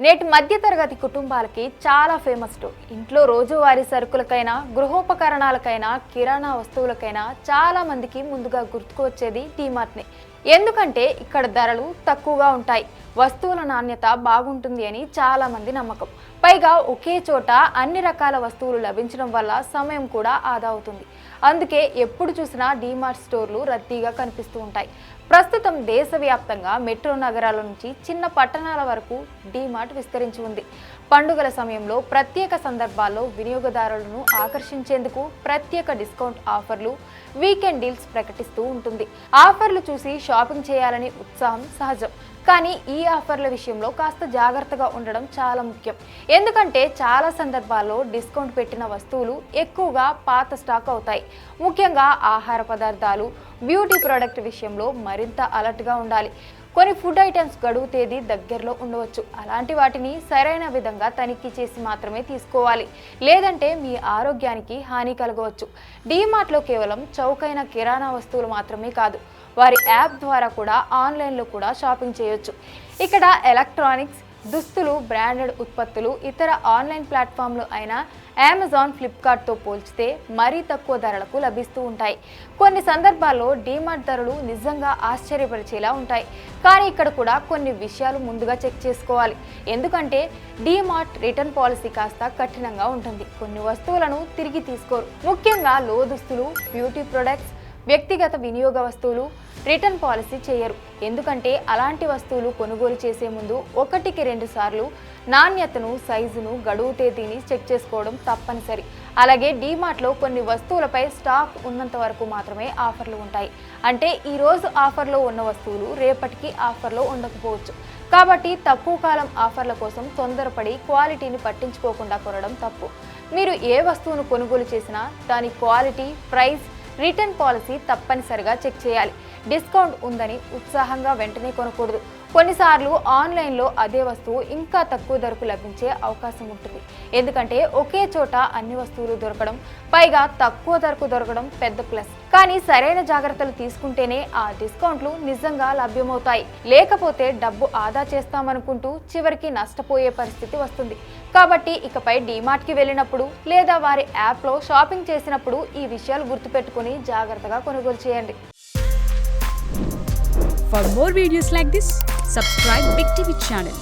నేటి మధ్యతరగతి కుటుంబాలకి చాలా ఫేమస్ స్టోర్. ఇంట్లో రోజువారీ సరుకులకైనా, గృహోపకరణాలకైనా, కిరాణా వస్తువులకైనా చాలా మందికి ముందుగా గుర్తుకు వచ్చేది డీమార్ట్ని. ఎందుకంటే ఇక్కడ ధరలు తక్కువగా ఉంటాయి, వస్తువుల నాణ్యత బాగుంటుంది అని చాలా మంది నమ్మకం. పైగా ఒకే చోట అన్ని రకాల వస్తువులు లభించడం వల్ల సమయం కూడా ఆదా అవుతుంది. అందుకే ఎప్పుడు చూసినా డీమార్ట్ స్టోర్లు రద్దీగా కనిపిస్తూ ఉంటాయి. ప్రస్తుతం దేశవ్యాప్తంగా మెట్రో నగరాల నుంచి చిన్న పట్టణాల వరకు డీమార్ట్ విస్తరించి ఉంది. పండుగల సమయంలో, ప్రత్యేక సందర్భాల్లో వినియోగదారులను ఆకర్షించేందుకు ప్రత్యేక డిస్కౌంట్ ఆఫర్లు, వీకెండ్ డీల్స్ ప్రకటిస్తూ ఉంటుంది. ఆఫర్లు చూసి షాపింగ్ చేయాలని ఉత్సాహం సహజం, కానీ ఈ ఆఫర్ల విషయంలో కాస్త జాగ్రత్తగా ఉండడం చాలా ముఖ్యం. ఎందుకంటే చాలా సందర్భాల్లో డిస్కౌంట్ పెట్టిన వస్తువులు ఎక్కువగా పాత స్టాక్ అవుతాయి. ముఖ్యంగా ఆహార పదార్థాలు, బ్యూటీ ప్రోడక్ట్ విషయంలో మరింత అలర్ట్గా ఉండాలి. కొన్ని ఫుడ్ ఐటమ్స్ గడువు తేదీ దగ్గరలో ఉండవచ్చు. అలాంటి వాటిని సరైన విధంగా తనిఖీ చేసి మాత్రమే తీసుకోవాలి, లేదంటే మీ ఆరోగ్యానికి హాని కలగవచ్చు. డీమార్ట్లో కేవలం చౌకైన కిరాణా వస్తువులు మాత్రమే కాదు, వారి యాప్ ద్వారా కూడా ఆన్లైన్లో కూడా షాపింగ్ చేయొచ్చు. ఇక్కడ ఎలక్ట్రానిక్స్, దుస్తులు, బ్రాండెడ్ ఉత్పత్తులు ఇతర ఆన్లైన్ ప్లాట్ఫామ్లు అయిన అమెజాన్, ఫ్లిప్కార్ట్తో పోల్చితే మరీ తక్కువ ధరలకు లభిస్తూ ఉంటాయి. కొన్ని సందర్భాల్లో డీమార్ట్ ధరలు నిజంగా ఆశ్చర్యపరిచేలా ఉంటాయి. కానీ ఇక్కడ కూడా కొన్ని విషయాలు ముందుగా చెక్ చేసుకోవాలి. ఎందుకంటే డీమార్ట్ రిటర్న్ పాలసీ కాస్త కఠినంగా ఉంటుంది. కొన్ని వస్తువులను తిరిగి తీసుకోరు. ముఖ్యంగా లోదుస్తులు, బ్యూటీ ప్రొడక్ట్స్, వ్యక్తిగత వినియోగ వస్తువులు రిటర్న్ పాలసీ చేయరు. ఎందుకంటే అలాంటి వస్తువులు కొనుగోలు చేసే ముందు 1-2 సార్లు నాణ్యతను, సైజును, గడువు తేదీని చెక్ చేసుకోవడం తప్పనిసరి. అలాగే డీమార్ట్లో కొన్ని వస్తువులపై స్టాక్ ఉన్నంత వరకు మాత్రమే ఆఫర్లు ఉంటాయి. అంటే ఈరోజు ఆఫర్లో ఉన్న వస్తువులు రేపటికి ఆఫర్లో ఉండకపోవచ్చు. కాబట్టి తక్కువ కాలం ఆఫర్ల కోసం తొందరపడి క్వాలిటీని పట్టించుకోకుండా కొనడం తప్పు. మీరు ఏ వస్తువును కొనుగోలు చేసినా దాని క్వాలిటీ, ప్రైస్, రిటర్న్ పాలసీ తప్పనిసరిగా చెక్ చేయాలి. డిస్కౌంట్ ఉందని ఉత్సాహంగా వెంటనే కొనకూడదు. కొన్నిసార్లు ఆన్లైన్లో అదే వస్తువు ఇంకా తక్కువ ధరకు లభించే అవకాశం ఉంటుంది. ఎందుకంటే ఒకే చోట అన్ని వస్తువులు దొరకడం, పైగా తక్కువ ధరకు దొరకడం పెద్ద ప్లస్. కానీ సరైన జాగ్రత్తలు తీసుకుంటేనే ఆ డిస్కౌంట్లు నిజంగా లభ్యమవుతాయి. లేకపోతే డబ్బు ఆదా చేస్తామనుకుంటూ చివరికి నష్టపోయే పరిస్థితి వస్తుంది. కాబట్టి ఇకపై డీమార్ట్కి వెళ్ళినప్పుడు లేదా వారి యాప్లో షాపింగ్ చేసినప్పుడు ఈ విషయాలు గుర్తుపెట్టుకుని జాగ్రత్తగా కొనుగోలు చేయండి. For more videos like this, subscribe Big TV channel.